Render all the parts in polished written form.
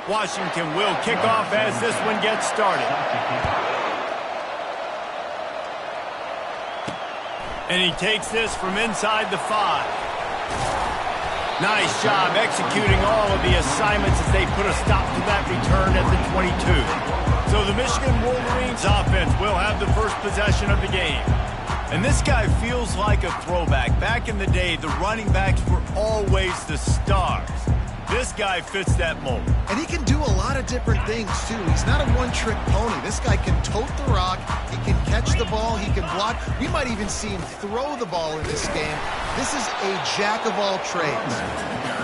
Washington will kick off as this one gets started. And he takes this from inside the 5. Nice job executing all of the assignments as they put a stop to that return at the 22. So the Michigan Wolverines offense will have the first possession of the game. And this guy feels like a throwback. Back in the day, the running backs were always the stars. This guy fits that mold. And he can do a lot of different things, too. He's not a one-trick pony. This guy can tote the rock. He can catch the ball. He can block. We might even see him throw the ball in this game. This is a jack of all trades.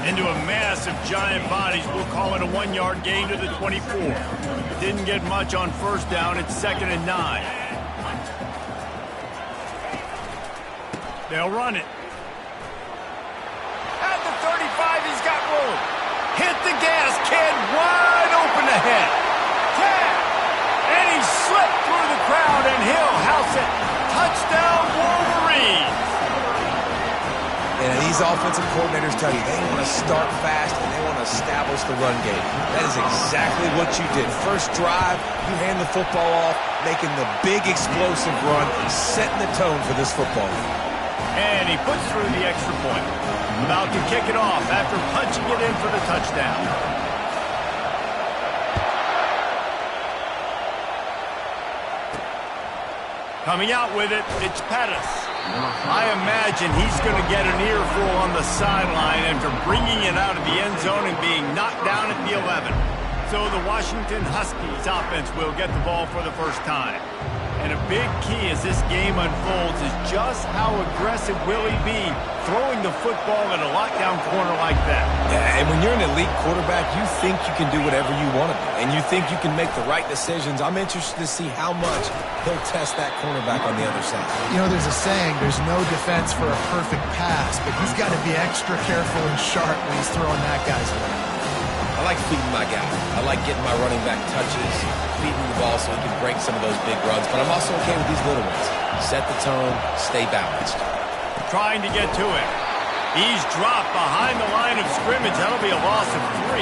Into a mass of giant bodies. We'll call it a 1-yard gain to the 24. Didn't get much on first down. It's 2nd and 9. They'll run it. At the 35, he's got room. Hit the gas, kid. Wide open ahead. Tap. And he slipped through the crowd, and he'll house it. Touchdown, Wolverines. And these offensive coordinators tell you they want to start fast and they want to establish the run game. That is exactly what you did. First drive, you hand the football off, making the big explosive run, setting the tone for this football game. And he puts through the extra point. About to kick it off after punching it in for the touchdown. Coming out with it, it's Pettis. I imagine he's going to get an earful on the sideline after bringing it out of the end zone and being knocked down at the 11. So the Washington Huskies offense will get the ball for the first time. And a big key as this game unfolds is just how aggressive will he be throwing the football at a lockdown corner like that. Yeah, and when you're an elite quarterback, you think you can do whatever you want to do. And you think you can make the right decisions. I'm interested to see how much he'll test that cornerback on the other side. You know, there's a saying, there's no defense for a perfect pass, but he's got to be extra careful and sharp when he's throwing that guy's way. I like feeding my guy. I like getting my running back touches, feeding the ball so he can break some of those big runs. But I'm also okay with these little ones. Set the tone, stay balanced. Trying to get to it. He's dropped behind the line of scrimmage. That'll be a loss of 3.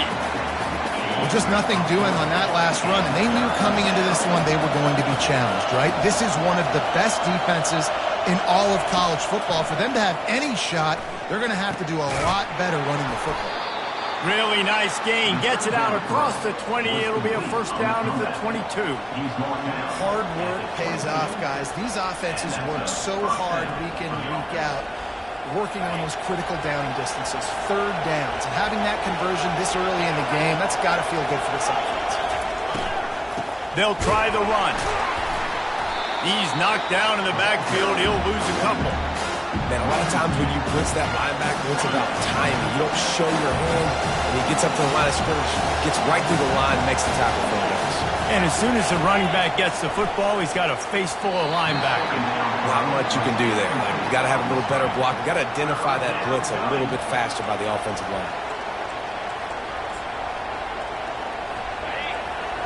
Well, just nothing doing on that last run. And they knew coming into this one they were going to be challenged, right? This is one of the best defenses in all of college football. For them to have any shot, they're going to have to do a lot better running the football. Really nice gain. Gets it out across the 20. It'll be a first down at the 22. Hard work pays off, guys. These offenses work so hard week in and week out, working on those critical downing distances, third downs. And having that conversion this early in the game, that's got to feel good for this offense. They'll try the run. He's knocked down in the backfield. He'll lose a couple. Man, a lot of times when you blitz that linebacker, it's about timing. You don't show your hand, and he gets up to the line of scrimmage, gets right through the line, makes the tackle for him. And as soon as the running back gets the football, he's got a face full of linebackers. Not much you can do there. You got to have a little better block. You got to identify that blitz a little bit faster by the offensive line.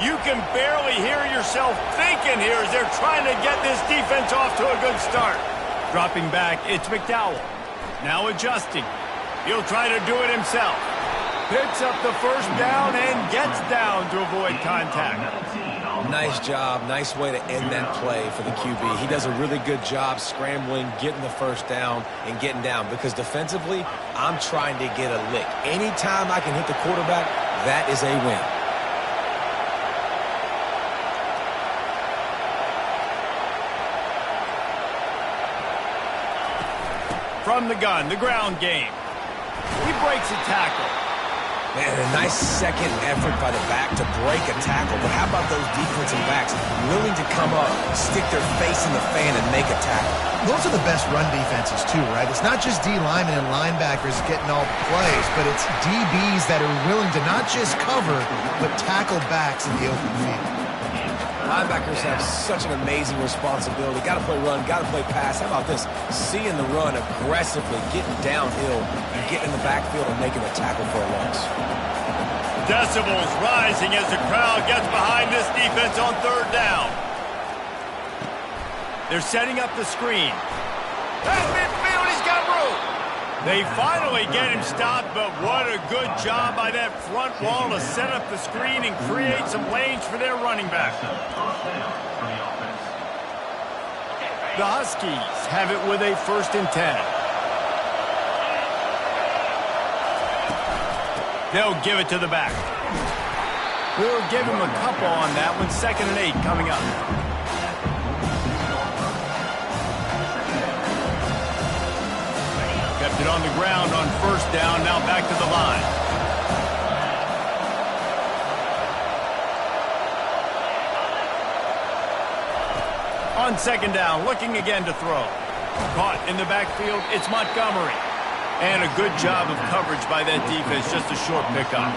You can barely hear yourself thinking here as they're trying to get this defense off to a good start. Dropping back, it's McDowell. Now adjusting. He'll try to do it himself. Picks up the first down and gets down to avoid contact. Nice job. Nice way to end that play for the QB. He does a really good job scrambling, getting the first down, and getting down. Because defensively, I'm trying to get a lick. Anytime I can hit the quarterback, that is a win. From the gun, the ground game. He breaks a tackle. Man, a nice second effort by the back to break a tackle. But how about those defensive backs willing to come up, stick their face in the fan, and make a tackle? Those are the best run defenses, too, right? It's not just D linemen and linebackers getting all the plays, but it's DBs that are willing to not just cover, but tackle backs in the open field. Linebackers have such an amazing responsibility. Got to play run, got to play pass. How about this? Seeing the run aggressively, getting downhill, and getting in the backfield and making a tackle for a loss. Decibels rising as the crowd gets behind this defense on third down. They're setting up the screen. That's midfield, he's got room. They finally get him stopped, but what a good job by that front wall to set up the screen and create some lanes for their running back. The Huskies have it with a 1st and 10. They'll give it to the back. We'll give him a couple on that one. 2nd and 8 coming up. Kept it on the ground on 1st down. Now back to the line. On 2nd down, looking again to throw. Caught in the backfield, it's Montgomery. And a good job of coverage by that defense, just a short pickup.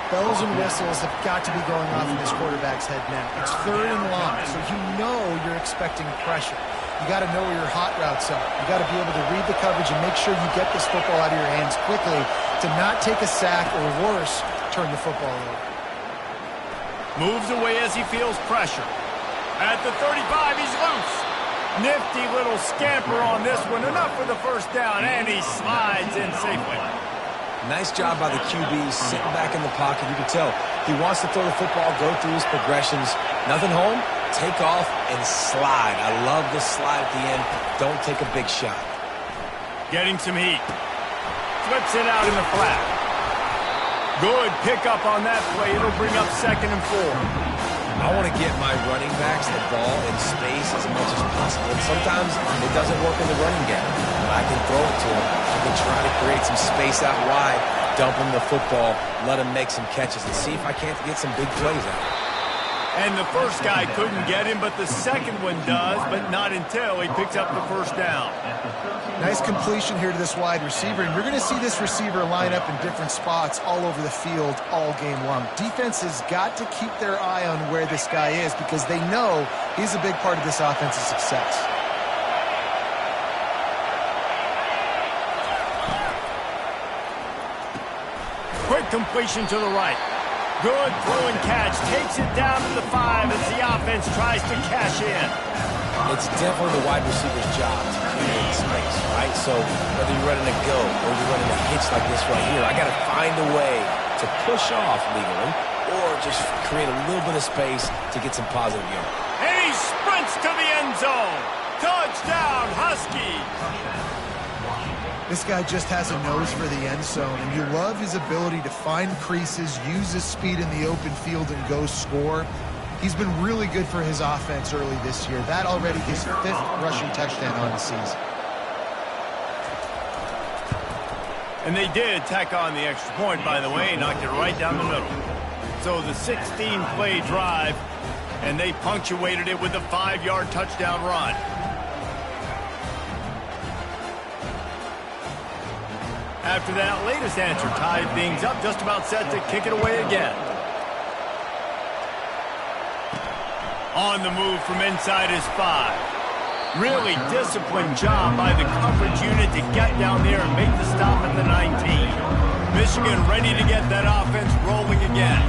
Bells and whistles have got to be going off in this quarterback's head now. It's 3rd and long, so you know you're expecting pressure. You got to know where your hot routes are. You got to be able to read the coverage and make sure you get this football out of your hands quickly to not take a sack or worse, turn the football over. Moves away as he feels pressure. At the 35, he's loose. Nifty little scamper on this one. Enough for the 1st down, and he slides in safely. Nice job by the QB, sitting back in the pocket. You can tell he wants to throw the football, go through his progressions. Nothing home, take off, and slide. I love the slide at the end. Don't take a big shot. Getting some heat. Flips it out in the flat. Good pickup on that play. It'll bring up 2nd and 4. I want to get my running backs the ball in space as much as possible. And sometimes it doesn't work in the running game. But I can throw it to him. I can try to create some space out wide, dump him the football, let him make some catches, and see if I can't get some big plays out of it. And the first guy couldn't get him, but the second one does, but not until he picks up the 1st down. Nice completion here to this wide receiver, and you're going to see this receiver line up in different spots all over the field all game long. Defense has got to keep their eye on where this guy is because they know he's a big part of this offense's success. Quick completion to the right. Good throw and catch. Takes it down to the 5 as the offense tries to cash in. It's definitely the wide receiver's job to create space, right? So whether you're running a go or you're running a hitch like this right here, I got to find a way to push off legally or just create a little bit of space to get some positive yards. And he sprints to the end zone. Touchdown, Huskies. This guy just has a nose for the end zone, and you love his ability to find creases, use his speed in the open field, and go score. He's been really good for his offense early this year. That already his 5th rushing touchdown on the season. And they did tack on the extra point, by the way, knocked it right down the middle. So the 16-play drive, and they punctuated it with a 5-yard touchdown run. After that latest answer tied things up, just about set to kick it away again. On the move from inside his 5. Really disciplined job by the coverage unit to get down there and make the stop at the 19. Michigan ready to get that offense rolling again.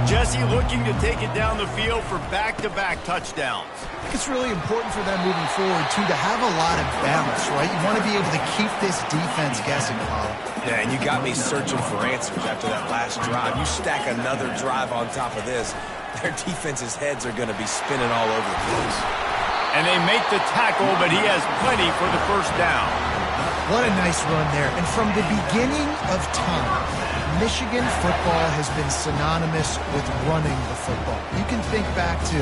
Jesse looking to take it down the field for back-to-back touchdowns. I think it's really important for them moving forward, too, to have a lot of balance, right? You want to be able to keep this defense guessing, Colin. Yeah, and you got me searching for answers after that last drive. You stack another drive on top of this, their defense's heads are going to be spinning all over the place. And they make the tackle, but he has plenty for the 1st down. What a nice run there. And from the beginning of time, Michigan football has been synonymous with running the football. You can think back to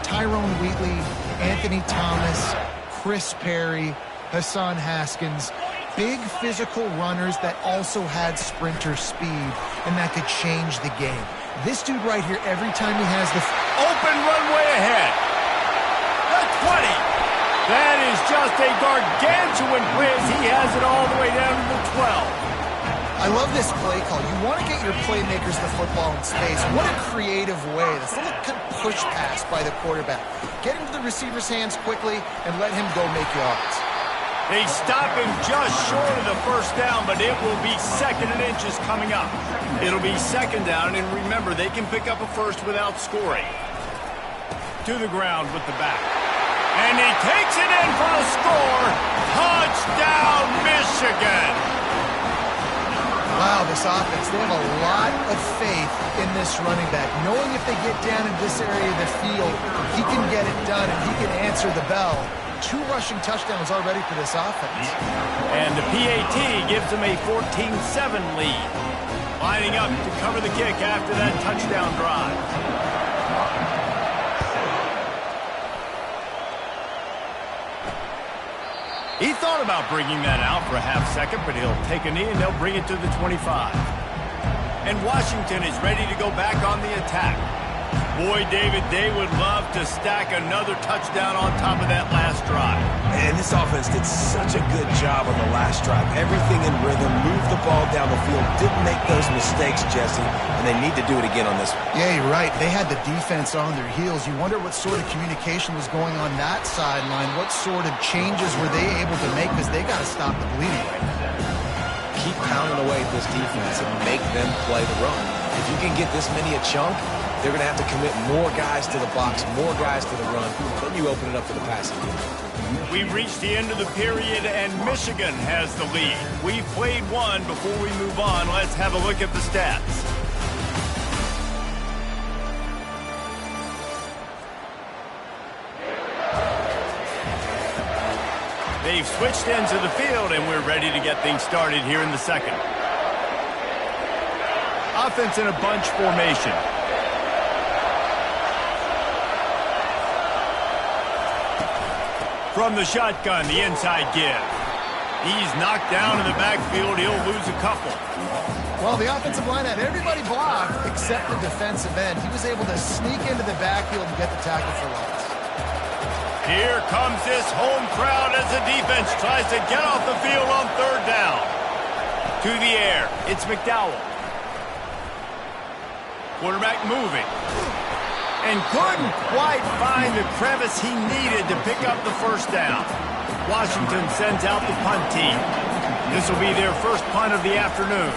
Tyrone Wheatley, Anthony Thomas, Chris Perry, Hassan Haskins, big physical runners that also had sprinter speed, and that could change the game. This dude right here, every time he has the open runway ahead. The 20. That is just a gargantuan play as he has it all the way down to the 12. I love this play call. You want to get your playmakers the football in space. What a creative way. This little kind of push pass by the quarterback. Get into the receiver's hands quickly and let him go make yards. They stop him just short of the 1st down, but it will be 2nd and inches coming up. It'll be 2nd down, and remember, they can pick up a 1st without scoring. To the ground with the back. And he takes it in for a score. Touchdown, Michigan! Wow, this offense, they have a lot of faith in this running back, knowing if they get down in this area of the field, he can get it done and he can answer the bell. 2 rushing touchdowns already for this offense. And the PAT gives them a 14-7 lead. Lining up to cover the kick after that touchdown drive. He thought about bringing that out for a half second, but he'll take a knee and they'll bring it to the 25. And Washington is ready to go back on the attack. Boy, David, they would love to stack another touchdown on top of that last drive. And this offense did such a good job on the last drive. Everything in rhythm, moved the ball down the field, didn't make those mistakes, Jesse, and they need to do it again on this one. Yeah, you're right. They had the defense on their heels. You wonder what sort of communication was going on that sideline. What sort of changes were they able to make, because they got to stop the bleeding right now. Keep pounding away at this defense and make them play the run. If you can get this many a chunk, they're going to have to commit more guys to the box, more guys to the run. Then you open it up for the passing game. We've reached the end of the period, and Michigan has the lead. We've played one. Before we move on, let's have a look at the stats. They've switched ends of the field, and we're ready to get things started here in the second. Offense in a bunch formation. From the shotgun, the inside give. He's knocked down in the backfield. He'll lose a couple. Well, the offensive line had everybody blocked except the defensive end. He was able to sneak into the backfield and get the tackle for loss. Here comes this home crowd as the defense tries to get off the field on 3rd down. To the air, it's McDowell. Quarterback moving. And couldn't quite find the crevice he needed to pick up the first down. Washington sends out the punt team. This will be their first punt of the afternoon.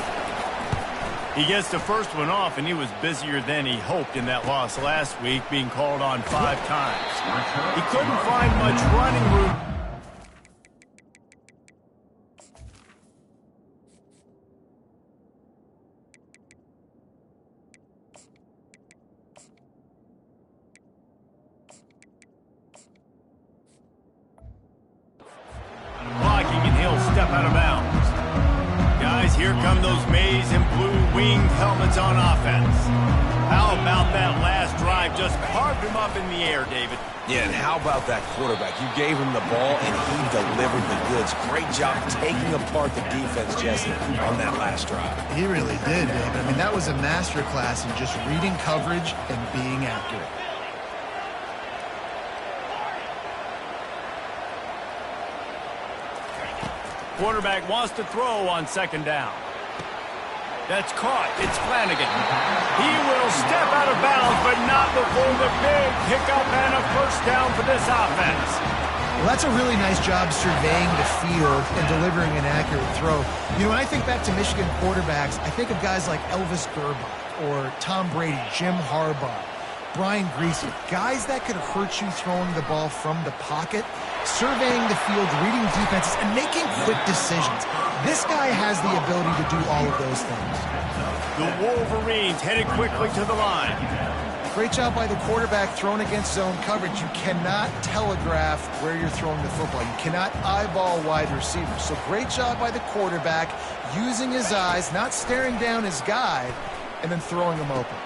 He gets the first one off, and he was busier than he hoped in that loss last week, being called on 5 times. He couldn't find much running room. Blocking, and he'll step out of bounds. Guys, here come those maize and blue winged helmets on offense. How about that last drive? Just carved him up in the air, David. Yeah, and how about that quarterback? You gave him the ball, and he delivered the goods. Great job taking apart the defense, Jesse, on that last drive. He really did, David. I mean, that was a masterclass in just reading coverage and being accurate. Quarterback wants to throw on 2nd down. That's caught. It's Flanagan. He will step out of bounds, but not before the big pickup and a first down for this offense. Well, that's a really nice job surveying the field and delivering an accurate throw. You know, when I think back to Michigan quarterbacks, I think of guys like Elvis Gerbach or Tom Brady, Jim Harbaugh, Brian Griese, guys that could hurt you throwing the ball from the pocket, surveying the field, reading defenses, and making quick decisions. This guy has the ability to do all of those things. The Wolverines headed quickly to the line. Great job by the quarterback throwing against zone coverage. You cannot telegraph where you're throwing the football. You cannot eyeball wide receivers. So great job by the quarterback using his eyes, not staring down his guy, and then throwing him open.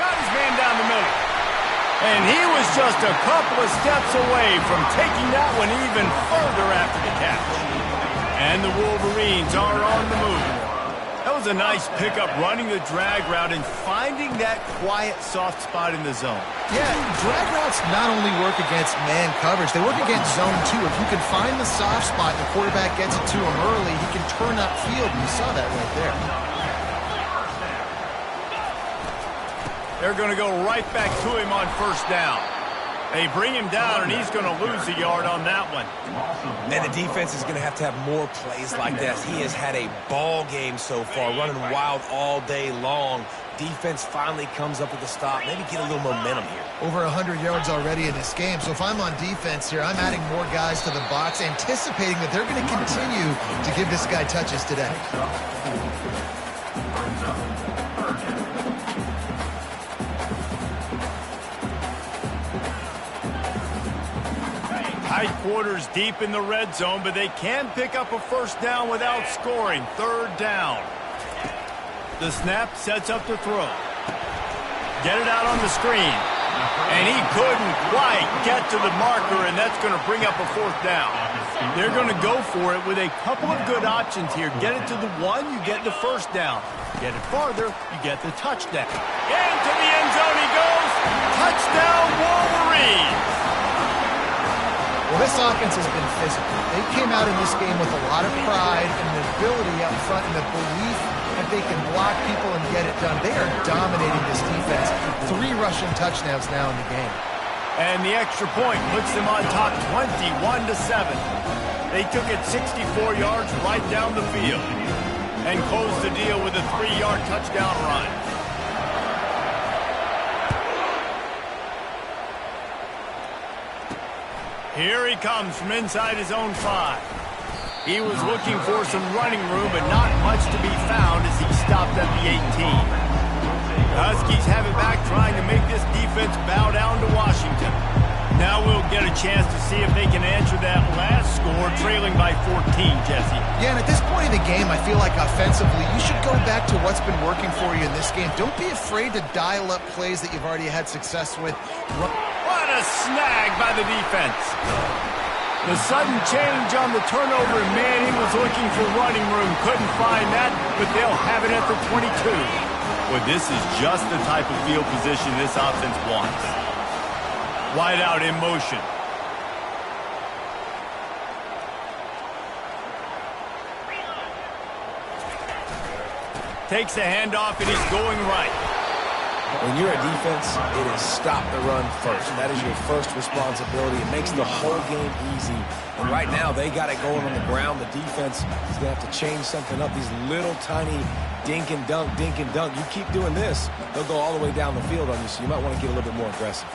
Got his man down the middle. And he was just a couple of steps away from taking that one even further after the catch. And the Wolverines are on the move. That was a nice pickup, running the drag route and finding that quiet, soft spot in the zone. Yeah, drag routes not only work against man coverage, they work against zone too. If you can find the soft spot and the quarterback gets it to him early, he can turn upfield, and you saw that right there. They're going to go right back to him on 1st down. They bring him down, and he's going to lose a yard on that one. And the defense is going to have more plays like that. He has had a ball game so far, running wild all day long. defense finally comes up with a stop, maybe get a little momentum here. Over 100 yards already in this game. So if I'm on defense here, I'm adding more guys to the box, anticipating that they're going to continue to give this guy touches today. Tight quarters deep in the red zone, but they can pick up a first down without scoring. Third down. The snap sets up the throw. Get it out on the screen. And he couldn't quite get to the marker, and that's going to bring up a fourth down. They're going to go for it with a couple of good options here. Get it to the one, you get the first down. Get it farther, you get the touchdown. Into the end zone he goes. Touchdown, Wolverines. Well, this offense has been physical. They came out in this game with a lot of pride and the ability out front and the belief that they can block people and get it done. They are dominating this defense. 3 rushing touchdowns now in the game. And the extra point puts them on top 21-7. They took it 64 yards right down the field and closed the deal with a 3-yard touchdown run. Here he comes from inside his own 5. He was looking for some running room, but not much to be found as he stopped at the 18. Huskies have it back, trying to make this defense bow down to Washington. Now we'll get a chance to see if they can answer that last score, trailing by 14, Jesse. Yeah, and at this point in the game, I feel like offensively, you should go back to what's been working for you in this game. Don't be afraid to dial up plays that you've already had success with. What a snag by the defense. The sudden change on the turnover, and Manning was looking for running room. Couldn't find that, but they'll have it at the 22. Well, this is just the type of field position this offense wants. Wide out in motion. Takes a handoff, and he's going right. When you're a defense, it is stop the run first. That is your first responsibility. It makes the whole game easy. And right now, they got it going on the ground. The defense is going to have to change something up. These little tiny dink and dunk, dink and dunk. You keep doing this, they'll go all the way down the field on you, so you might want to get a little bit more aggressive.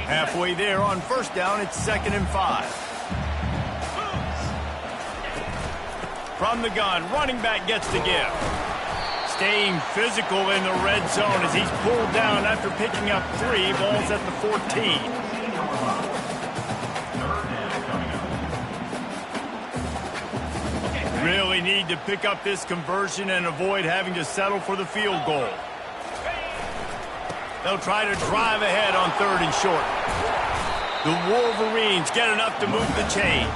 Halfway there on first down, it's 2nd and 5. From the gun, running back gets the give. Staying physical in the red zone as he's pulled down after picking up 3. Ball's at the 14. Really need to pick up this conversion and avoid having to settle for the field goal. They'll try to drive ahead on 3rd and short. The Wolverines get enough to move the chains.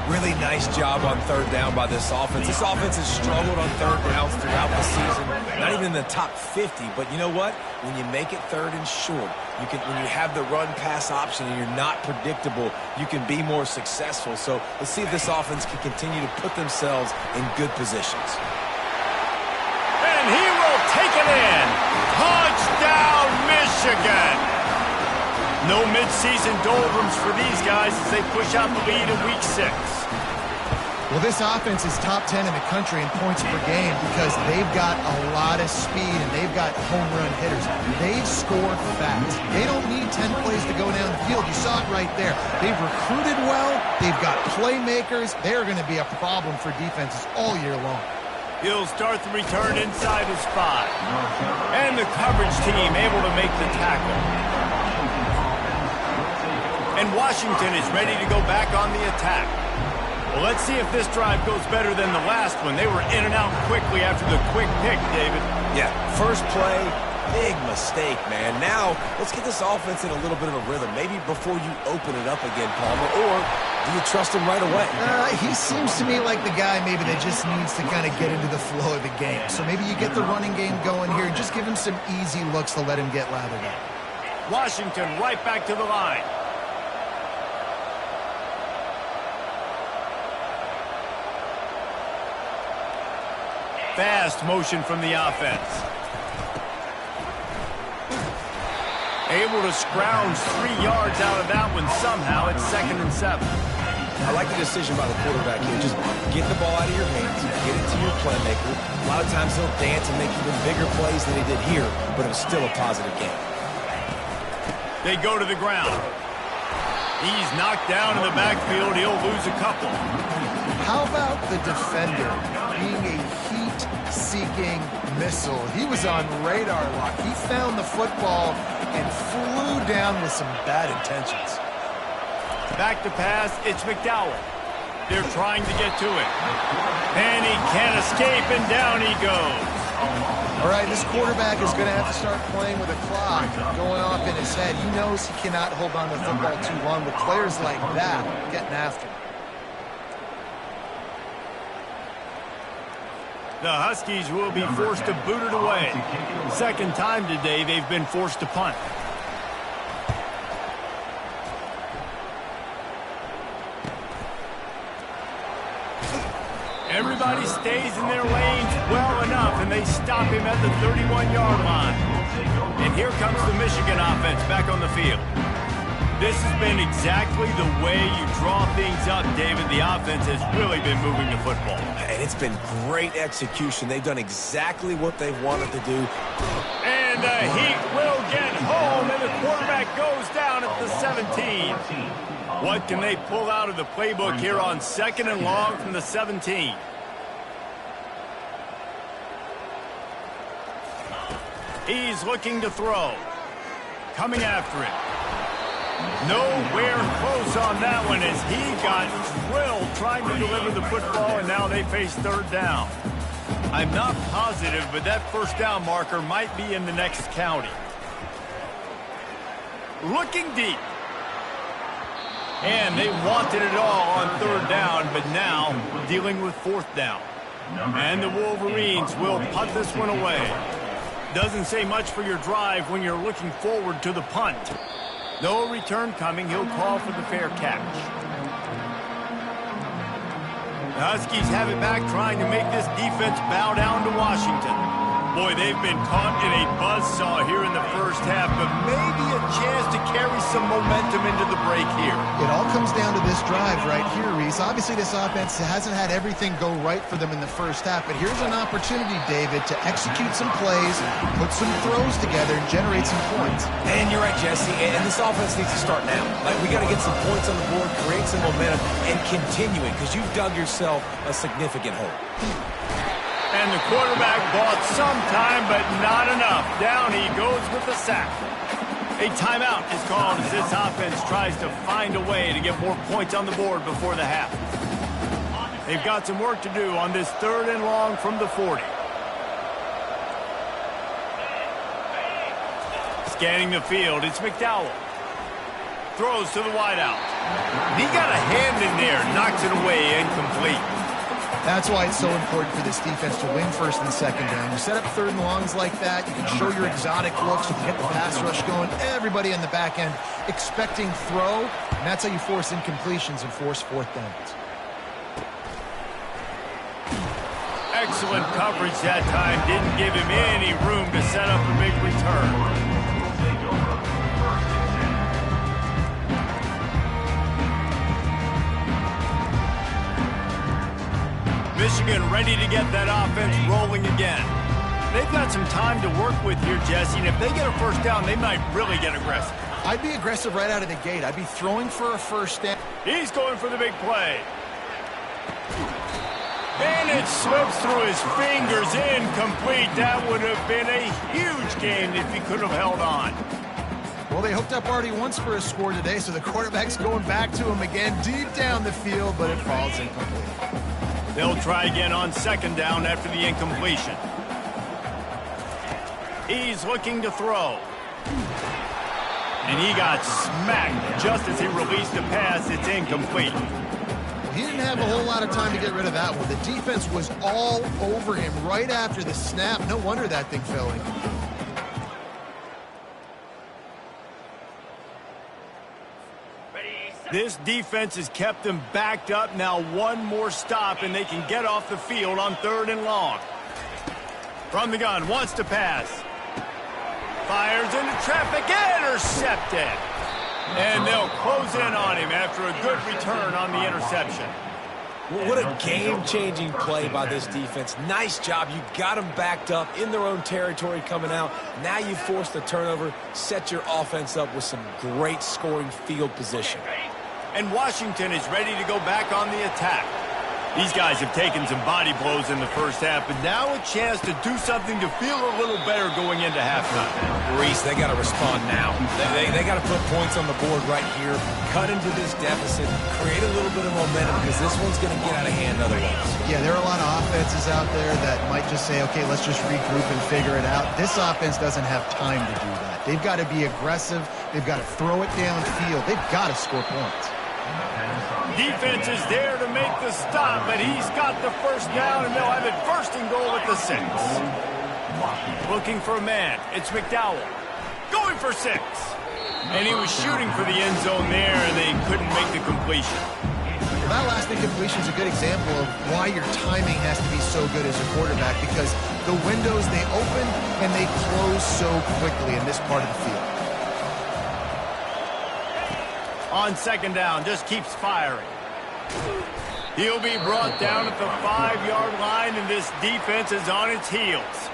Really nice job on 3rd down by this offense. This offense has struggled on 3rd downs throughout the season. Not even in the top 50. But you know what? When you make it 3rd and short, when you have the run-pass option and you're not predictable, you can be more successful. So let's see if this offense can continue to put themselves in good positions. And he will take it in. Touchdown, Michigan. No midseason doldrums for these guys as they push out the lead in Week 6. Well, this offense is top 10 in the country in points per game because they've got a lot of speed and they've got home run hitters. They've scored fast. They don't need 10 plays to go down the field. You saw it right there. They've recruited well. They've got playmakers. They're going to be a problem for defenses all year long. He'll start the return inside his 5. And the coverage team able to make the tackle. And Washington is ready to go back on the attack. Well, let's see if this drive goes better than the last one. They were in and out quickly after the quick pick, David. Yeah, first play, big mistake, man. Now, let's get this offense in a little bit of a rhythm. Maybe before you open it up again, Palmer, or do you trust him right away? He seems to me like the guy maybe that just needs to kind of get into the flow of the game. So maybe you get the running game going here and just give him some easy looks to let him get lathered up. Washington right back to the line. Fast motion from the offense. Able to scrounge 3 yards out of that one somehow. It's 2nd and 7. I like the decision by the quarterback here. Just get the ball out of your hands, get it to your playmaker. A lot of times he'll dance and make even bigger plays than he did here, but it was still a positive game. They go to the ground. He's knocked down in the backfield. He'll lose a couple. How about the defender being a heat-seeking missile? He was on radar lock. He found the football and flew down with some bad intentions. Back to pass, it's McDowell. They're trying to get to it. And he can't escape, and down he goes. All right, this quarterback is going to have to start playing with a clock going off in his head. He knows he cannot hold on to the football too long, but players like that getting after him. The Huskies will be forced to boot it away. Second time today they've been forced to punt. Everybody stays in their lanes well enough, and they stop him at the 31-yard line. And here comes the Michigan offense back on the field. This has been exactly the way you draw things up, David. The offense has really been moving the football. And it's been great execution. They've done exactly what they wanted to do. And the Heat will get home, and the quarterback goes down at the 17. What can they pull out of the playbook here on 2nd and long from the 17? He's looking to throw. Coming after it. Nowhere close on that one as he got drilled trying to deliver the football, and now they face 3rd down. I'm not positive, but that 1st down marker might be in the next county. Looking deep. And they wanted it all on 3rd down, but now dealing with 4th down. And the Wolverines will punt this one away. Doesn't say much for your drive when you're looking forward to the punt. No return coming. He'll call for the fair catch. The Huskies have it back, trying to make this defense bow down to Washington. Boy, they've been caught in a buzzsaw here in the 1st half, but maybe a chance to carry some momentum into the break here. It all comes down to this drive right here, Reese. Obviously, this offense hasn't had everything go right for them in the 1st half, but here's an opportunity, David, to execute some plays, put some throws together, and generate some points. And you're right, Jesse, and this offense needs to start now. Like, we got to get some points on the board, create some momentum, and continue it, because you've dug yourself a significant hole. And the quarterback bought some time, but not enough. Down he goes with the sack. A timeout is called as this offense tries to find a way to get more points on the board before the half. They've got some work to do on this 3rd and long from the 40. Scanning the field, it's McDowell. Throws to the wideout. He got a hand in there, knocks it away, incomplete. That's why it's so important for this defense to win 1st and 2nd down. You set up 3rd and longs like that, you can show your exotic looks, you can get the pass rush going, everybody on the back end expecting throw, and that's how you force incompletions and force 4th downs. Excellent coverage that time. Didn't give him any room to set up a big return. Michigan ready to get that offense rolling again. They've got some time to work with here, Jesse, and if they get a 1st down, they might really get aggressive. I'd be aggressive right out of the gate. I'd be throwing for a 1st down. He's going for the big play. And it slips through his fingers, incomplete. That would have been a huge game if he could have held on. Well, they hooked up already once for a score today, so the quarterback's going back to him again deep down the field, but it falls incomplete. They'll try again on 2nd down after the incompletion. He's looking to throw. And he got smacked just as he released the pass. It's incomplete. He didn't have a whole lot of time to get rid of that one. The defense was all over him right after the snap. No wonder that thing fell in. This defense has kept them backed up. Now one more stop, and they can get off the field on 3rd and long. From the gun, wants to pass. Fires into traffic, intercepted. And they'll close in on him after a good return on the interception. What a game-changing play by this defense. Nice job. You got them backed up in their own territory coming out. Now you force the turnover, set your offense up with some great scoring field position. And Washington is ready to go back on the attack. These guys have taken some body blows in the first half, but now a chance to do something to feel a little better going into halftime. Reese, they got to respond now. They got to put points on the board right here, cut into this deficit, create a little bit of momentum because this one's going to get out of hand otherwise. Yeah, there are a lot of offenses out there that might just say, okay, let's just regroup and figure it out. This offense doesn't have time to do that. They've got to be aggressive. They've got to throw it downfield. They've got to score points. Defense is there to make the stop, but he's got the first down, and they'll have it first and goal at the 6. Looking for a man. It's McDowell. Going for 6. And he was shooting for the end zone there, and they couldn't make the completion. Well, that last incompletion is a good example of why your timing has to be so good as a quarterback, because the windows, they open and they close so quickly in this part of the field. On second down, just keeps firing. He'll be brought down at the 5-yard line, and this defense is on its heels.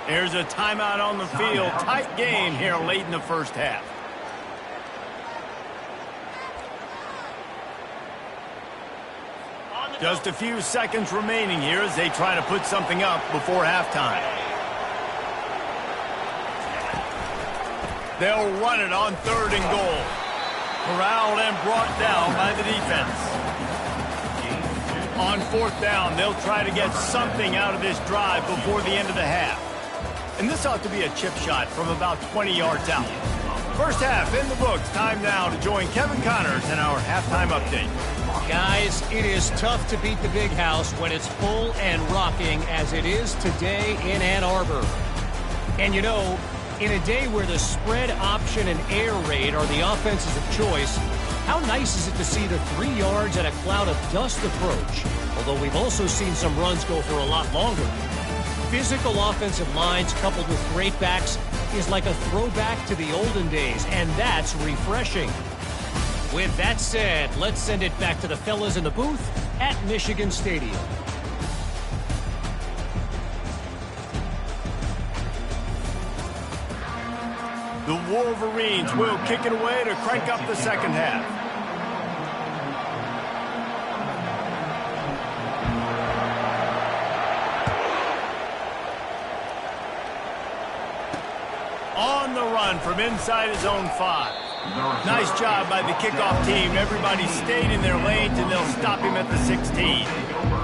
There's a timeout on the field. Tight game here late in the first half. Just a few seconds remaining here as they try to put something up before halftime. They'll run it on 3rd and goal. Corralled and brought down by the defense. On 4th down, they'll try to get something out of this drive before the end of the half. And this ought to be a chip shot from about 20 yards out. First half in the books. Time now to join Kevin Connors in our halftime update. Guys, it is tough to beat the Big House when it's full and rocking as it is today in Ann Arbor. And you know, in a day where the spread option and air raid are the offenses of choice, how nice is it to see the 3 yards and a cloud of dust approach? Although we've also seen some runs go for a lot longer. Physical offensive lines coupled with great backs is like a throwback to the olden days, and that's refreshing. With that said, let's send it back to the fellas in the booth at Michigan Stadium. The Wolverines will kick it away to crank up the second half. On the run from inside his own 5. Nice job by the kickoff team. Everybody stayed in their lanes, and they'll stop him at the 16. The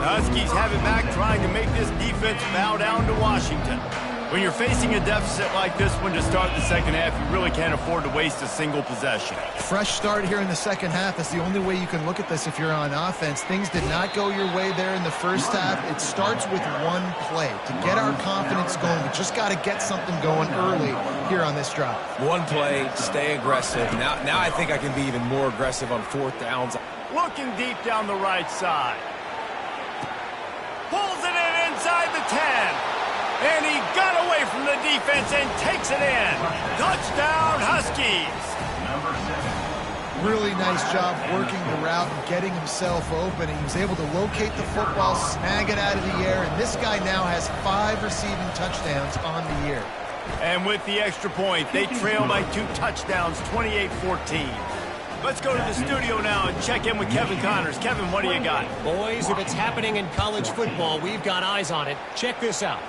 Huskies have it back, trying to make this defense bow down to Washington. When you're facing a deficit like this one to start the second half, you really can't afford to waste a single possession. Fresh start here in the second half. That's the only way you can look at this if you're on offense. Things did not go your way there in the first half. It starts with one play. To get our confidence going, we just got to get something going early here on this drive. One play, stay aggressive. Now I think I can be even more aggressive on 4th downs. Looking deep down the right side. Pulls it in inside the 10. And he got away from the defense and takes it in. Touchdown, Huskies. Really nice job working the route and getting himself open. He was able to locate the football, snag it out of the air, and this guy now has 5 receiving touchdowns on the year. And with the extra point, they trail by 2 touchdowns, 28-14. Let's go to the studio now and check in with Kevin Connors. Kevin, what do you got? Boys, if it's happening in college football, we've got eyes on it. Check this out.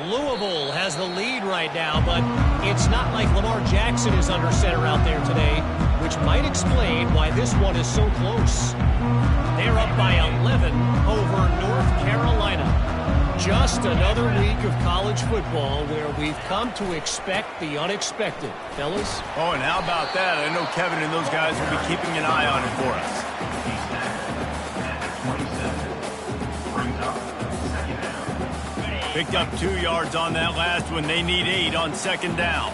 Louisville has the lead right now, but it's not like Lamar Jackson is under center out there today, which might explain why this one is so close. They're up by 11 over North Carolina. Just another week of college football where we've come to expect the unexpected. Fellas? Oh, and how about that? I know Kevin and those guys will be keeping an eye on it for us. Picked up 2 yards on that last one. They need 8 on second down.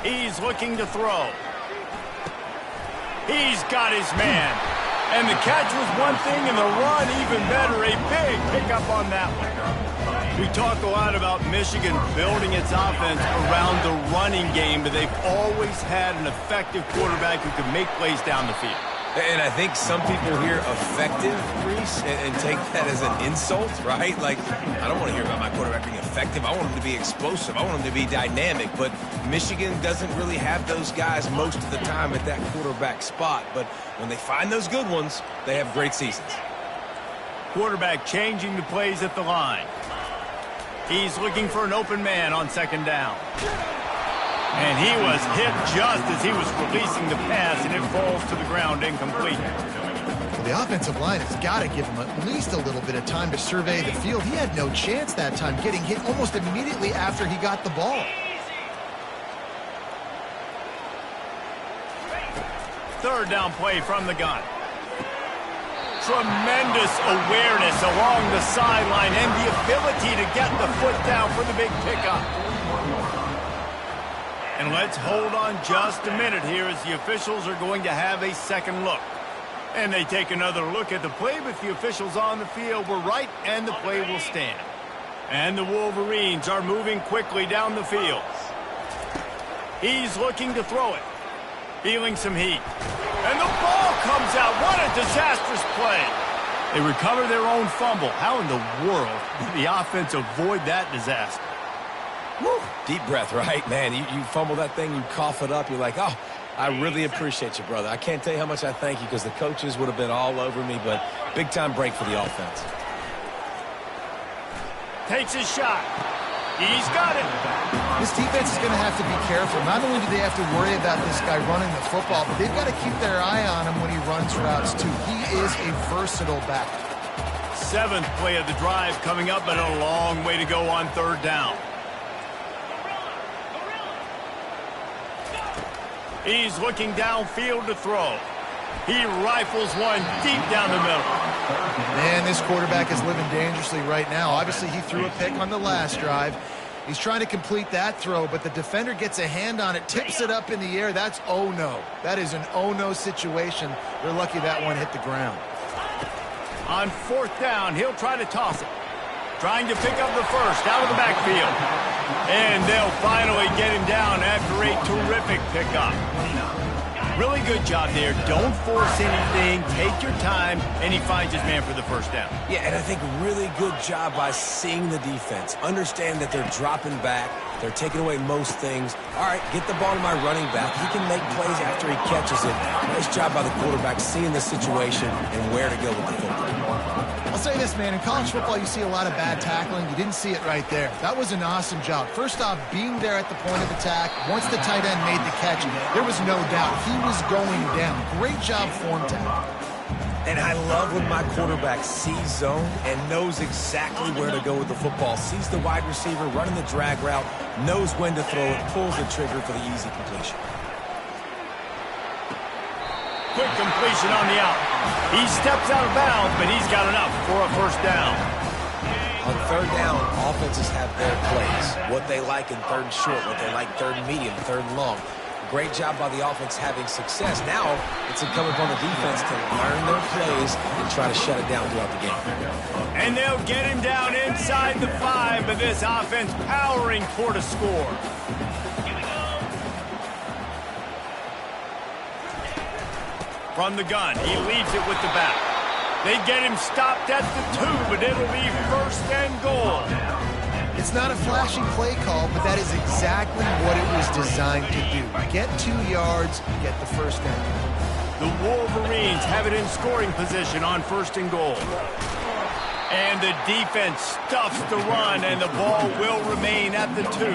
He's looking to throw. He's got his man. And the catch was one thing, and the run even better. A big pickup on that one. We talk a lot about Michigan building its offense around the running game, but they've always had an effective quarterback who can make plays down the field. And I think some people hear effective, Reese, and take that as an insult, right? Like, I don't want to hear about my quarterback being effective. I want him to be explosive. I want him to be dynamic. But Michigan doesn't really have those guys most of the time at that quarterback spot. But when they find those good ones, they have great seasons. Quarterback changing the plays at the line. He's looking for an open man on second down. And he was hit just as he was releasing the pass, and it falls to the ground incomplete. Well, the offensive line has got to give him at least a little bit of time to survey the field. He had no chance that time, getting hit almost immediately after he got the ball. Third down play from the gun. Tremendous awareness along the sideline and the ability to get the foot down for the big pickup. And let's hold on just a minute here as the officials are going to have a second look. And they take another look at the play, but the officials on the field were right, and the play will stand. And the Wolverines are moving quickly down the field. He's looking to throw it. Feeling some heat. And the ball comes out. What a disastrous play. They recover their own fumble. How in the world did the offense avoid that disaster? Woo. Deep breath, right? Man, you fumble that thing, you cough it up, you're like, oh, I really appreciate you, brother. I can't tell you how much I thank you because the coaches would have been all over me, but big-time break for the offense. Takes his shot. He's got it. This defense is going to have to be careful. Not only do they have to worry about this guy running the football, but they've got to keep their eye on him when he runs routes, too. He is a versatile back. Seventh play of the drive coming up, but a long way to go on third down. He's looking downfield to throw. He rifles one deep down the middle. Man, this quarterback is living dangerously right now. Obviously, he threw a pick on the last drive. He's trying to complete that throw, but the defender gets a hand on it, tips it up in the air. That's oh-no. That is an oh-no situation. They're lucky that one hit the ground. On fourth down, he'll try to toss it. Trying to pick up the first out of the backfield. And they'll finally get him down after a terrific pickup. Really good job there. Don't force anything. Take your time. And he finds his man for the first down. Yeah, and I think really good job by seeing the defense. Understand that they're dropping back. They're taking away most things. All right, get the ball to my running back. He can make plays after he catches it. Nice job by the quarterback seeing the situation and where to go with the football. I'll say this, man. In college football, you see a lot of bad tackling. You didn't see it right there. That was an awesome job. First off, being there at the point of attack. Once the tight end made the catch, there was no doubt he was going down. Great job form tackle. And I love when my quarterback sees zone and knows exactly where to go with the football. Sees the wide receiver running the drag route, knows when to throw it, pulls the trigger for the easy completion. Quick completion on the out. He steps out of bounds, but he's got enough for a first down. On third down, offenses have their plays. What they like in third and short, what they like third and medium, third and long. Great job by the offense having success. Now, it's incumbent upon the defense to learn their plays and try to shut it down throughout the game. And they'll get him down inside the 5, but this offense powering toward a score. From the gun, he leaves it with the back. They get him stopped at the 2, but it'll be first and goal. It's not a flashy play call, but that is exactly what it was designed to do. Get 2 yards, get the first down. The Wolverines have it in scoring position on first and goal. And the defense stuffs the run, and the ball will remain at the 2.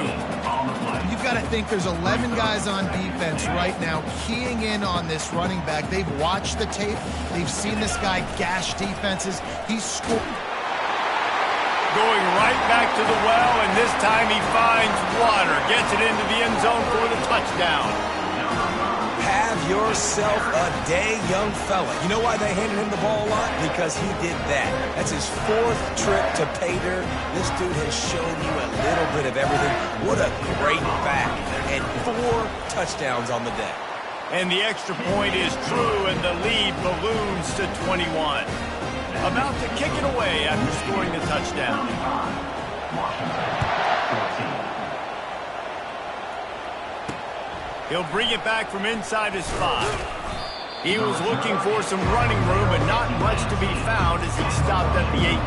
You've got to think there's 11 guys on defense right now keying in on this running back. They've watched the tape. They've seen this guy gash defenses. He's scored. Going right back to the well, and this time he finds water. Gets it into the end zone for the touchdown. Have yourself a day, young fella. You know why they handed him the ball a lot? Because he did that. That's his 4th trip to pay dirt. This dude has shown you a little bit of everything. What a great back. And 4 touchdowns on the day. And the extra point is true, and the lead balloons to 21. About to kick it away after scoring the touchdown. He'll bring it back from inside his 5. He was looking for some running room, but not much to be found as he stopped at the 18.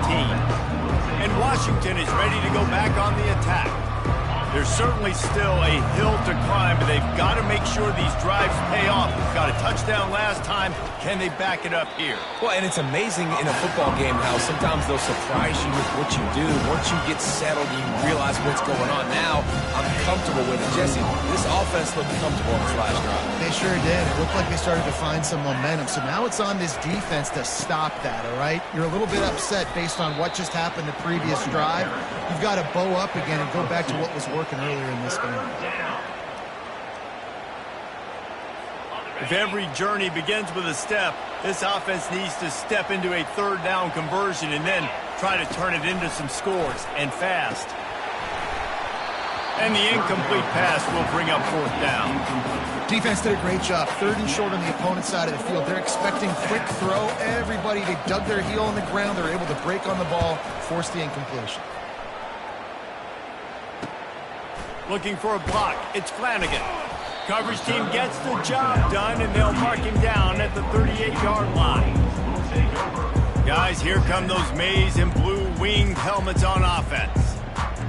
And Washington is ready to go back on the attack. There's certainly still a hill to climb, but they've got to make sure these drives pay off. Got a touchdown last time. Can they back it up here? Well, and it's amazing in a football game how sometimes they'll surprise you with what you do. Once you get settled, you realize what's going on. Now, I'm comfortable with it. Jesse, this offense looked comfortable on this last drive. They sure did. It looked like they started to find some momentum. So now it's on this defense to stop that, all right? You're a little bit upset based on what just happened the previous drive. You've got to bow up again and go back to what was working earlier in this game. If every journey begins with a step, this offense needs to step into a third down conversion and then try to turn it into some scores, and fast. And the incomplete pass will bring up 4th down. Defense did a great job. 3rd and short on the opponent's side of the field. They're expecting quick throw. Everybody, they dug their heel on the ground. They're able to break on the ball, force the incompletion. Looking for a block. It's Flanagan. Coverage team gets the job done, and they'll mark him down at the 38-yard line. Guys, here come those maize and blue winged helmets on offense.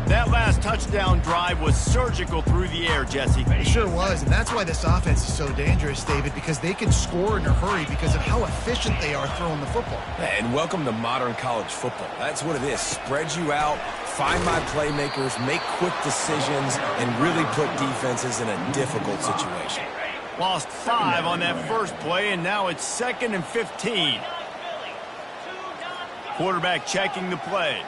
That last touchdown drive was surgical through the air, Jesse. It sure was, and that's why this offense is so dangerous, David, because they can score in a hurry because of how efficient they are throwing the football. And welcome to modern college football. That's what it is. Spread you out, find my playmakers, make quick decisions, and really put defenses in a difficult situation. Lost 5 on that first play, and now it's 2nd and 15. Quarterback checking the play.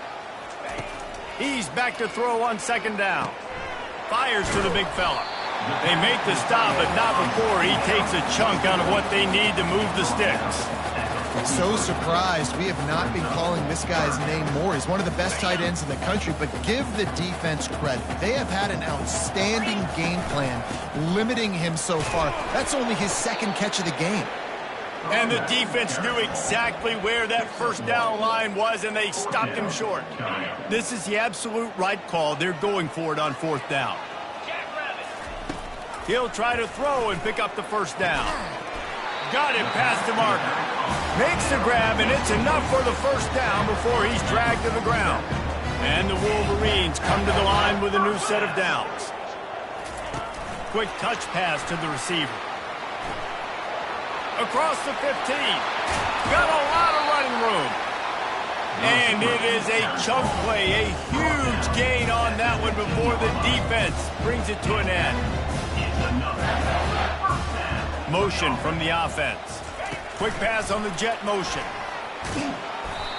He's back to throw on 2nd down. Fires to the big fella. They make the stop, but not before he takes a chunk out of what they need to move the sticks. So surprised we have not been calling this guy's name more. He's one of the best tight ends in the country, but give the defense credit. They have had an outstanding game plan limiting him so far. That's only his 2nd catch of the game. And the defense knew exactly where that 1st down line was, and they stopped him short. This is the absolute right call. They're going for it on 4th down. He'll try to throw and pick up the 1st down. Got it past the marker. Makes the grab, and it's enough for the 1st down before he's dragged to the ground. And the Wolverines come to the line with a new set of downs. Quick touch pass to the receiver. Across the 15. Got a lot of running room. And it is a chunk play, a huge gain on that one before the defense brings it to an end. Motion from the offense. Quick pass on the jet motion.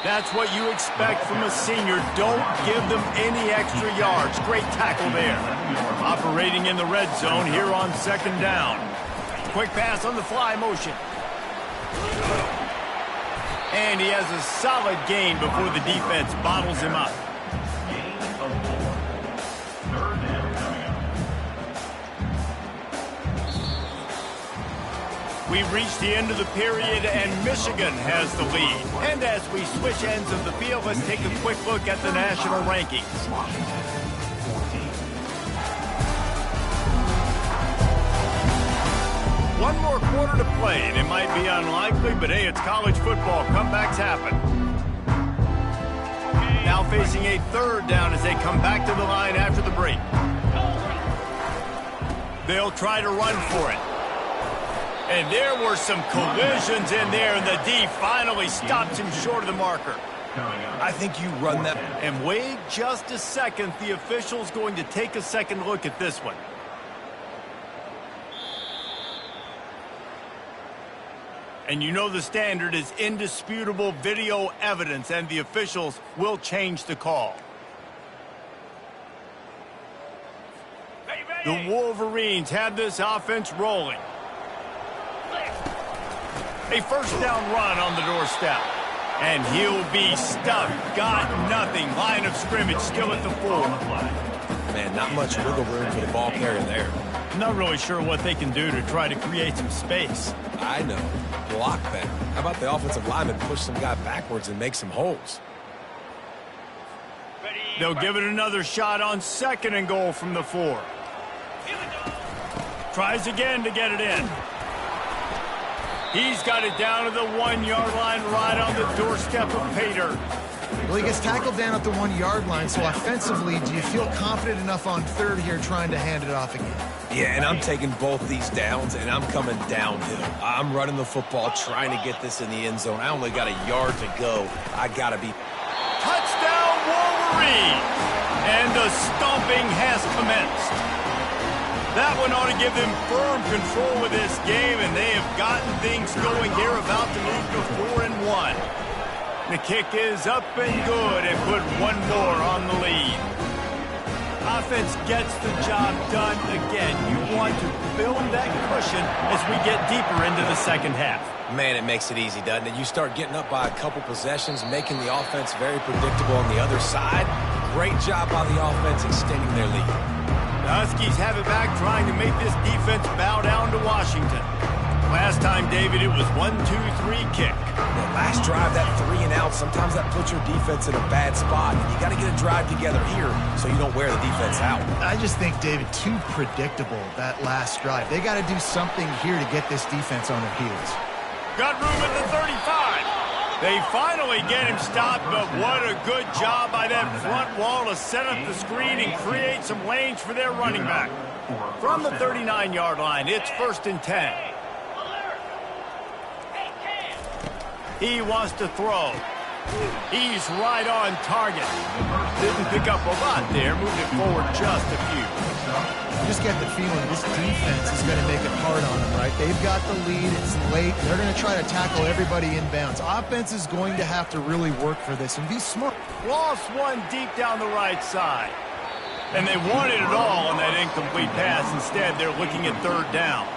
That's what you expect from a senior. Don't give them any extra yards. Great tackle there. Operating in the red zone here on 2nd down. Quick pass on the fly motion. And he has a solid gain before the defense bottles him up. We've reached the end of the period, and Michigan has the lead. And as we switch ends of the field, let's take a quick look at the national rankings. One more quarter to play, and it might be unlikely, but hey, it's college football. Comebacks happen. Now facing a 3rd down as they come back to the line after the break. They'll try to run for it. And there were some collisions in there, and the D finally stops him short of the marker. I think you run that. And wait just a second. The official's going to take a second look at this one. And you know the standard is indisputable video evidence, and the officials will change the call. The Wolverines have this offense rolling. A 1st down run on the doorstep. And he'll be stuffed. Got nothing. Line of scrimmage still at the 4. Man, not much wiggle room for the ball carrier there. Not really sure what they can do to try to create some space. I know. Block better. How about the offensive lineman push some guy backwards and make some holes? They'll give it another shot on 2nd and goal from the 4. Tries again to get it in. He's got it down to the 1-yard line right on the doorstep of Pater. Well, he gets tackled down at the 1-yard line, so offensively, do you feel confident enough on 3rd here trying to hand it off again? Yeah, and I'm taking both these downs, and I'm coming downhill. I'm running the football, trying to get this in the end zone. I only got a yard to go. I got to be... Touchdown, Wolverines! And the stomping has commenced. That one ought to give them firm control of this game, and they have gotten things going here, about to move to 4-1. The kick is up and good, and put one more on the lead. Offense gets the job done again. You want to build that cushion as we get deeper into the second half. Man, it makes it easy, doesn't it? You start getting up by a couple possessions, making the offense very predictable on the other side. Great job by the offense extending their lead. The Huskies have it back, trying to make this defense bow down to Washington. Last time, David, it was 1-2-3 kick. The last drive, that 3 and out, sometimes that puts your defense in a bad spot. You got to get a drive together here so you don't wear the defense out. I just think, David, too predictable, that last drive. They got to do something here to get this defense on their heels. Got room at the 35. They finally get him stopped, but what a good job by that front wall to set up the screen and create some lanes for their running back. From the 39-yard line, it's 1st and 10. He wants to throw. He's right on target. Didn't pick up a lot there, moved it forward just a few. You just get the feeling this defense is going to make it hard on them, right? They've got the lead. It's late. They're going to try to tackle everybody inbounds. Offense is going to have to really work for this and be smart. Lost one deep down the right side. And they wanted it all on that incomplete pass. Instead, they're looking at 3rd down.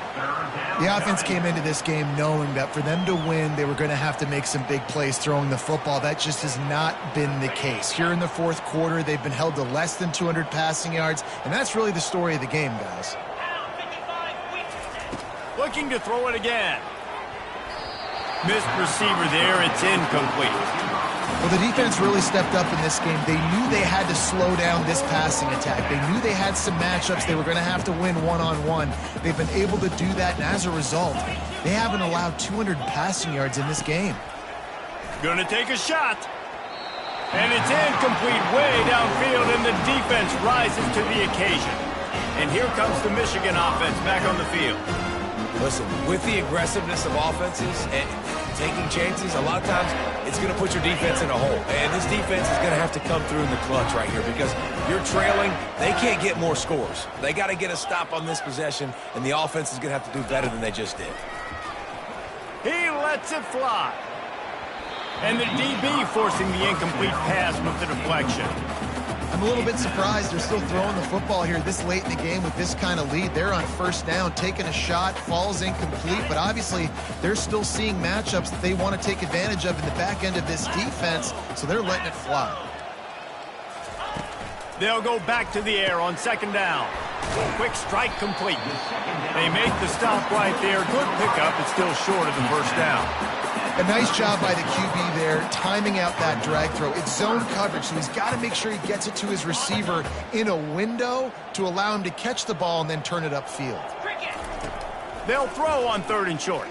The offense came into this game knowing that for them to win, they were going to have to make some big plays throwing the football. That just has not been the case. Here in the 4th quarter, they've been held to less than 200 passing yards, and that's really the story of the game, guys. Looking to throw it again. Missed receiver there. It's incomplete. Well, the defense really stepped up in this game. They knew they had to slow down this passing attack. They knew they had some matchups they were going to have to win one-on-one. They've been able to do that, and as a result, they haven't allowed 200 passing yards in this game. Gonna take a shot. And it's incomplete way downfield, and the defense rises to the occasion. And here comes the Michigan offense back on the field. Listen, with the aggressiveness of offenses and taking chances, a lot of times it's going to put your defense in a hole. And this defense is going to have to come through in the clutch right here because you're trailing. They can't get more scores. They got to get a stop on this possession, and the offense is going to have to do better than they just did. He lets it fly. And the DB forcing the incomplete pass with the deflection. I'm a little bit surprised they're still throwing the football here this late in the game with this kind of lead. They're on 1st down, taking a shot, falls incomplete, but obviously they're still seeing matchups that they want to take advantage of in the back end of this defense, so they're letting it fly. They'll go back to the air on 2nd down. Quick strike complete. They make the stop right there. Good pickup, but still short of the 1st down. A nice job by the QB there, timing out that drag throw. It's zone coverage, so he's got to make sure he gets it to his receiver in a window to allow him to catch the ball and then turn it upfield. They'll throw on 3rd and short.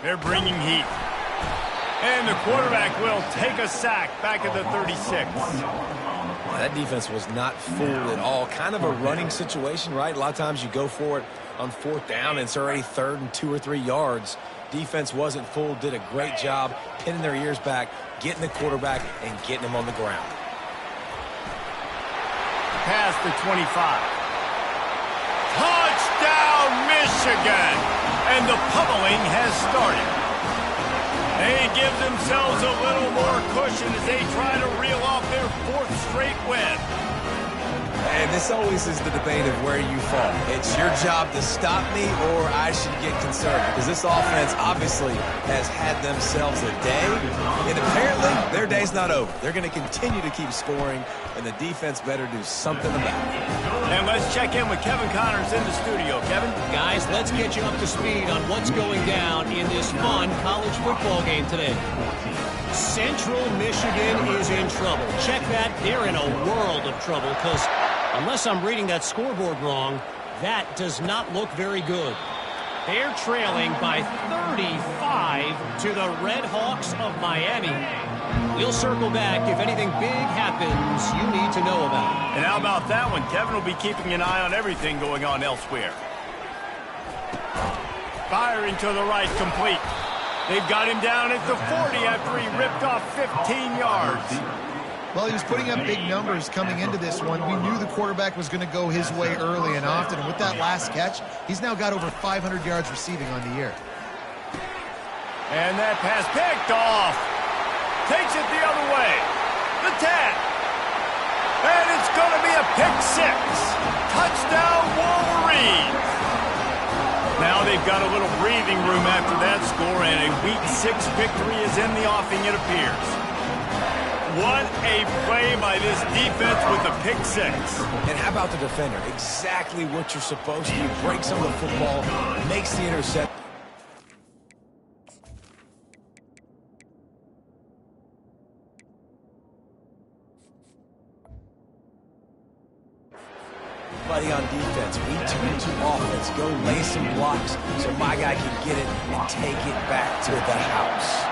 They're bringing heat. And the quarterback will take a sack back at the 36. That defense was not fooled at all. Kind of a running situation, right? A lot of times you go for it on 4th down, and it's already 3rd and 2 or 3 yards. Defense wasn't fooled, did a great job pinning their ears back, getting the quarterback, and getting him on the ground. Past the 25. Touchdown, Michigan! And the pummeling has started. They give themselves a little more cushion as they try to reel off their 4th straight win. And this always is the debate of where you fall. It's your job to stop me or I should get concerned because this offense obviously has had themselves a day, and apparently their day's not over. They're going to continue to keep scoring, and the defense better do something about it. And let's check in with Kevin Connors in the studio. Kevin? Guys, let's get you up to speed on what's going down in this fun college football game today. Central Michigan is in trouble. Check that. They're in a world of trouble because unless I'm reading that scoreboard wrong, that does not look very good. They're trailing by 35 to the Red Hawks of Miami. We'll circle back if anything big happens you need to know about. And how about that one? Kevin will be keeping an eye on everything going on elsewhere. Firing to the right, complete. They've got him down at the 40 after he ripped off 15 yards. Well, he was putting up big numbers coming into this one. We knew the quarterback was going to go his way early and often. And with that last catch, he's now got over 500 yards receiving on the year. And that pass picked off. Takes it the other way. The 10. And it's going to be a pick 6. Touchdown, Wolverines. Now they've got a little breathing room after that score, and a Week 6 victory is in the offing, it appears. What a play by this defense with the pick 6. And how about the defender? Exactly what you're supposed to do. Breaks on the football, makes the intercept. Buddy on defense, we turn to offense. Go lay some blocks so my guy can get it and take it back to the house.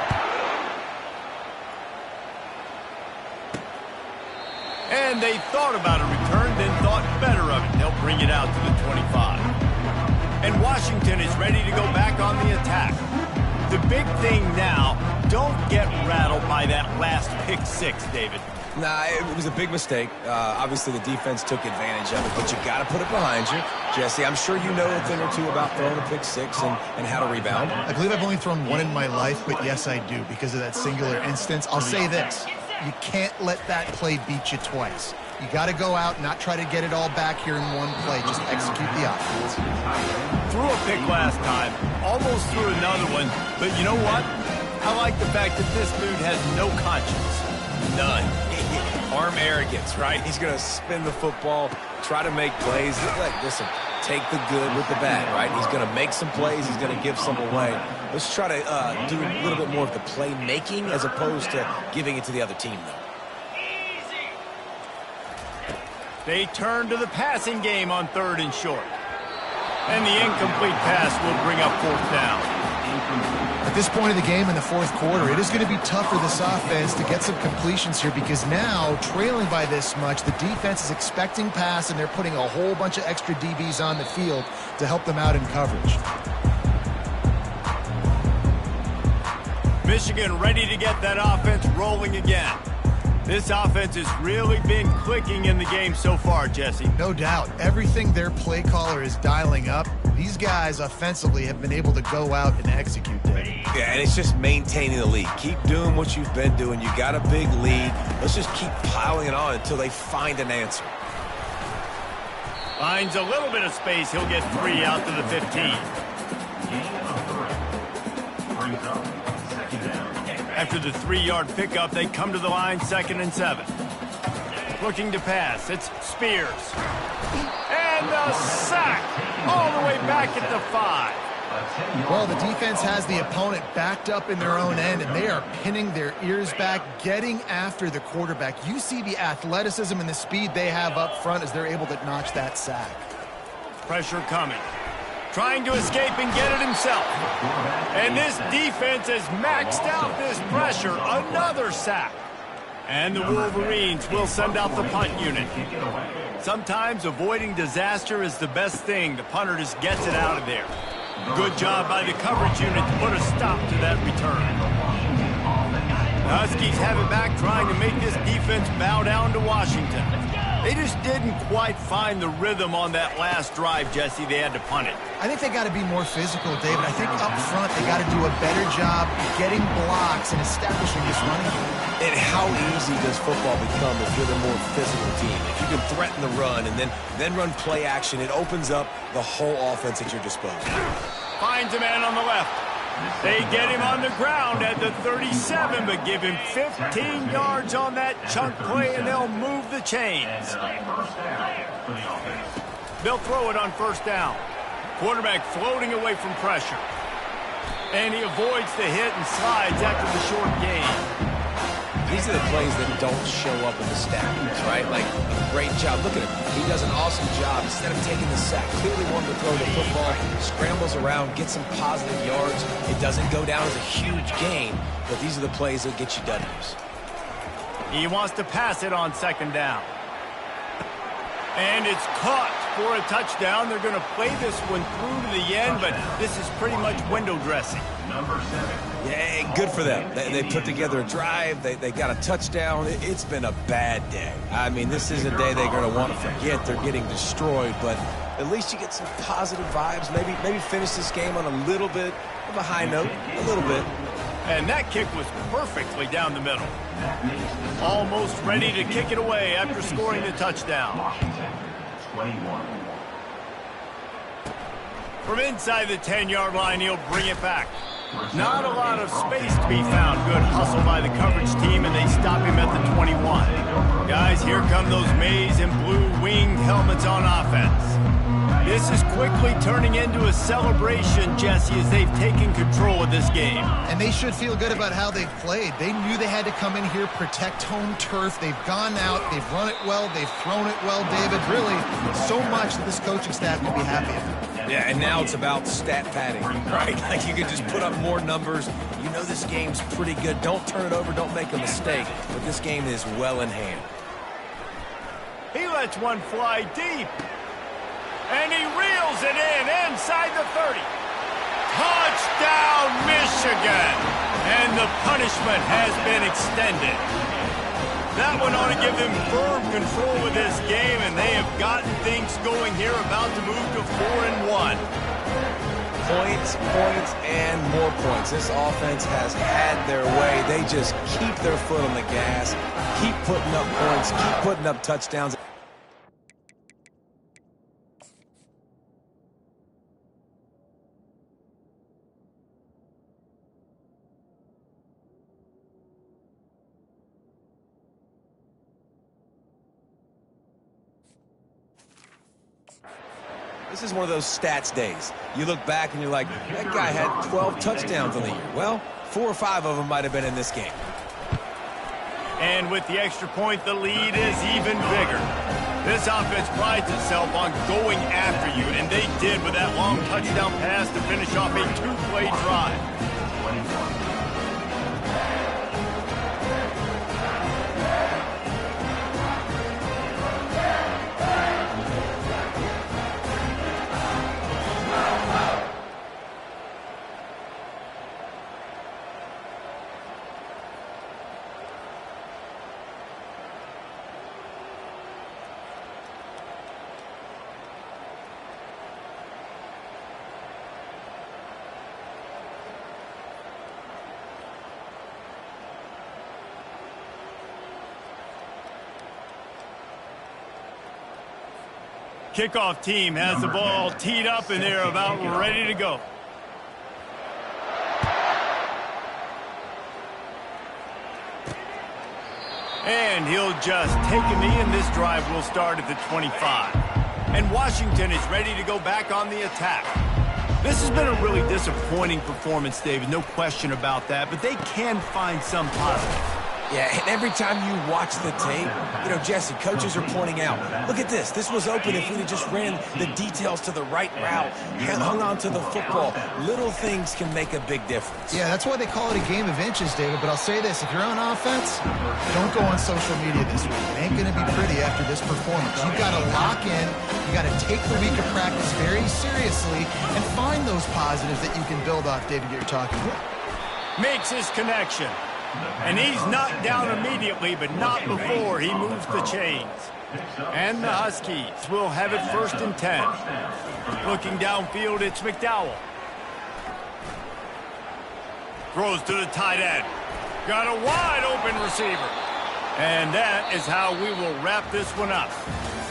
And they thought about a return, then thought better of it. They'll bring it out to the 25. And Washington is ready to go back on the attack. The big thing now, don't get rattled by that last pick 6, David. Nah, it was a big mistake. Obviously, the defense took advantage of it, but you got to put it behind you. Jesse, I'm sure you know a thing or two about throwing a pick 6 and how to rebound. I believe I've only thrown one in my life, but yes, I do because of that singular instance. I'll say this. You can't let that play beat you twice. You got to go out, not try to get it all back here in one play. Just execute the offense. Threw a pick last time, almost threw another one, but you know what? I like the fact that this dude has no conscience. None. Arm arrogance, right? He's going to spin the football, try to make plays. Listen, take the good with the bad, right? He's going to make some plays. He's going to give some away. Let's try to do a little bit more of the playmaking as opposed to giving it to the other team, though. They turn to the passing game on 3rd and short. And the incomplete pass will bring up 4th down. At this point of the game in the 4th quarter, it is going to be tough for this offense to get some completions here because now, trailing by this much, the defense is expecting pass and they're putting a whole bunch of extra DBs on the field to help them out in coverage. Michigan ready to get that offense rolling again. This offense has really been clicking in the game so far, Jesse. No doubt. Everything their play caller is dialing up, these guys offensively have been able to go out and execute that. Yeah, and it's just maintaining the lead. Keep doing what you've been doing. You got a big lead. Let's just keep piling it on until they find an answer. Finds a little bit of space. He'll get 3 out to the 15. After the 3-yard pickup, they come to the line, 2nd and 7. Looking to pass. It's Spears. And the sack all the way back at the 5. Well, the defense has the opponent backed up in their own end, and they are pinning their ears back, getting after the quarterback. You see the athleticism and the speed they have up front as they're able to notch that sack. Pressure coming. Trying to escape and get it himself. And this defense has maxed out this pressure. Another sack. And the Wolverines will send out the punt unit. Sometimes avoiding disaster is the best thing. The punter just gets it out of there. Good job by the coverage unit to put a stop to that return. The Huskies have it back, trying to make this defense bow down to Washington. They just didn't quite find the rhythm on that last drive, Jesse. They had to punt it. I think they got to be more physical, David. I think up front they got to do a better job getting blocks and establishing this running game. And how easy does football become if you're the more physical team? If you can threaten the run and then run play action, it opens up the whole offense at your disposal. Finds a man on the left. They get him on the ground at the 37, but give him 15 yards on that chunk play, and they'll move the chains. They'll throw it on 1st down. Quarterback floating away from pressure. And he avoids the hit and slides after the short gain. These are the plays that don't show up in the stat, right? Like, a great job. Look at him. He does an awesome job. Instead of taking the sack, clearly wanted to throw the football, scrambles around, get some positive yards. It doesn't go down as a huge gain, but these are the plays that get you W's. He wants to pass it on second down. And it's caught for a touchdown. They're going to play this one through to the end, but this is pretty much window dressing. Number 7. Yeah, good for them. They put together a drive. They got a touchdown. It's been a bad day. I mean, this is a day they're going to want to forget. They're getting destroyed, but at least you get some positive vibes. Maybe finish this game on a little bit of a high note, a little bit. And that kick was perfectly down the middle. Almost ready to kick it away after scoring the touchdown. 21. From inside the 10-yard line, he'll bring it back. Not a lot of space to be found. Good hustle by the coverage team, and they stop him at the 21. Guys, here come those maize and blue winged helmets on offense. This is quickly turning into a celebration, Jesse, as they've taken control of this game. And they should feel good about how they've played. They knew they had to come in here, protect home turf. They've gone out, they've run it well, they've thrown it well, David. Really, so much that this coaching staff can be happy about. Yeah, and now it's about stat padding, right? Like, you can just put up more numbers. You know this game's pretty good. Don't turn it over. Don't make a mistake. But this game is well in hand. He lets one fly deep. And he reels it in inside the 30. Touchdown, Michigan! And the punishment has been extended. That one ought to give them firm control of this game, and they have gotten things going here, about to move to 4-1. Points, and more points. This offense has had their way. They just keep their foot on the gas, keep putting up points, keep putting up touchdowns. This is one of those stats days. You look back and you're like, that guy had 12 touchdowns on the year. Well, 4 or 5 of them might have been in this game. And with the extra point, the lead is even bigger. This offense prides itself on going after you, and they did with that long touchdown pass to finish off a 2-play drive. Kickoff team has the ball teed up, and they're about ready to go. And he'll just take a knee, and this drive will start at the 25. And Washington is ready to go back on the attack. This has been a really disappointing performance, David, no question about that, but they can find some positive. Yeah, and every time you watch the tape, you know, Jesse, coaches are pointing out, look at this. This was open if we'd have just ran the details to the right route, hung on to the football. Little things can make a big difference. Yeah, that's why they call it a game of inches, David. But I'll say this, if you're on offense, don't go on social media this week. It ain't going to be pretty after this performance. You've got to lock in. You got to take the week of practice very seriously and find those positives that you can build off, David, you're talking about. Makes his connection. And he's knocked down immediately, but not before he moves the chains. And the Huskies will have it 1st and 10. Looking downfield, it's McDowell. Throws to the tight end. Got a wide open receiver. And that is how we will wrap this one up.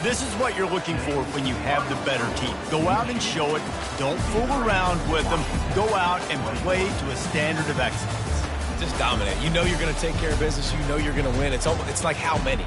This is what you're looking for when you have the better team. Go out and show it. Don't fool around with them. Go out and play to a standard of excellence. Just dominate. You know you're going to take care of business. You know you're going to win. It's like how many?